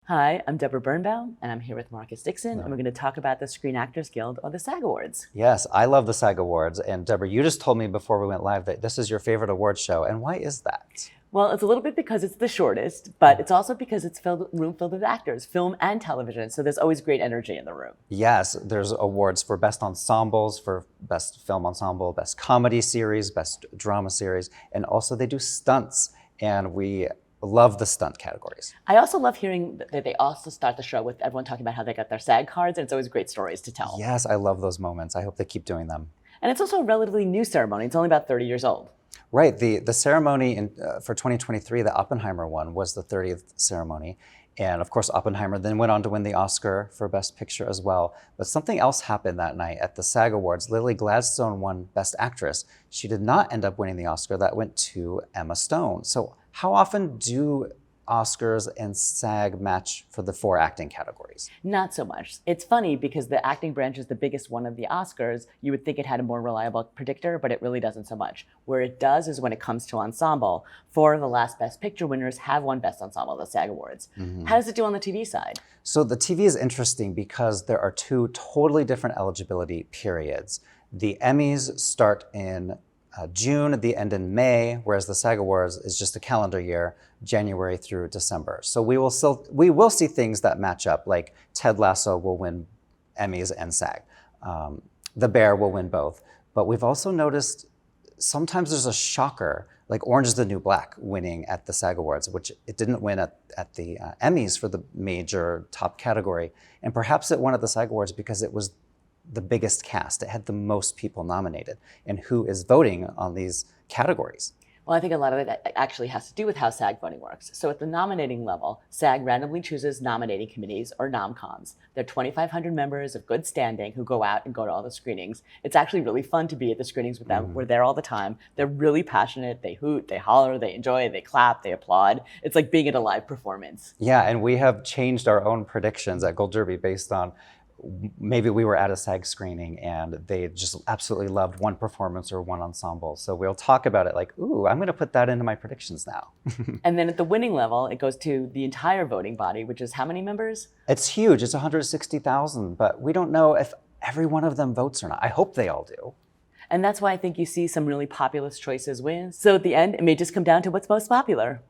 Hi, I'm Debra Birnbaum, and I'm here with Marcus Dixon, and we're going to talk about the Screen Actors Guild, or the SAG Awards. Yes, I love the SAG Awards. And Deborah, you just told me before we went live that this is your favorite award show. And why is that? Well, it's a little bit because it's the shortest, but it's also because it's room filled with actors, film and television, so there's always great energy in the room. Yes, there's awards for best ensembles, for best film ensemble, best comedy series, best drama series, and also they do stunts. And we love the stunt categories. I also love hearing that they also start the show with everyone talking about how they got their SAG cards, and it's always great stories to tell. Yes, I love those moments. I hope they keep doing them. And it's also a relatively new ceremony. It's only about 30 years old. Right. The ceremony for 2023, the Oppenheimer one, was the 30th ceremony. And of course, Oppenheimer then went on to win the Oscar for Best Picture as well. But something else happened that night at the SAG Awards. Lily Gladstone won Best Actress. She did not end up winning the Oscar. That went to Emma Stone. So how often do Oscars and SAG match for the 4 acting categories? Not so much. It's funny because the acting branch is the biggest one of the Oscars. You would think it had a more reliable predictor, but it really doesn't so much. Where it does is when it comes to ensemble. 4 of the last Best Picture winners have won Best Ensemble at the SAG Awards. How does it do on the TV side? So the TV is interesting because there are 2 totally different eligibility periods. The Emmys start in June, the end in May, whereas the SAG Awards is just a calendar year, January through December. So we will see things that match up, like Ted Lasso will win Emmys and SAG. The Bear will win both. But we've also noticed sometimes there's a shocker, like Orange is the New Black winning at the SAG Awards, which it didn't win at the Emmys for the major top category. And perhaps it won at the SAG Awards because it was the biggest cast. It had the most people nominated. And who is voting on these categories? Well, I think a lot of it actually has to do with how SAG voting works. So at the nominating level, SAG randomly chooses nominating committees, or nomcoms. They're 2,500 members of good standing who go out and go to all the screenings. It's actually really fun to be at the screenings with them. We're there all the time. They're really passionate. They hoot, they holler, they enjoy, they clap, they applaud. It's like being at a live performance. Yeah, and we have changed our own predictions at Gold Derby based on maybe we were at a SAG screening and they just absolutely loved one performance or one ensemble. So we'll talk about it like, ooh, I'm going to put that into my predictions now. And then at the winning level, it goes to the entire voting body, which is how many members? It's huge. It's 160,000, but we don't know if every one of them votes or not. I hope they all do. And that's why I think you see some really populist choices win. So at the end, it may just come down to what's most popular.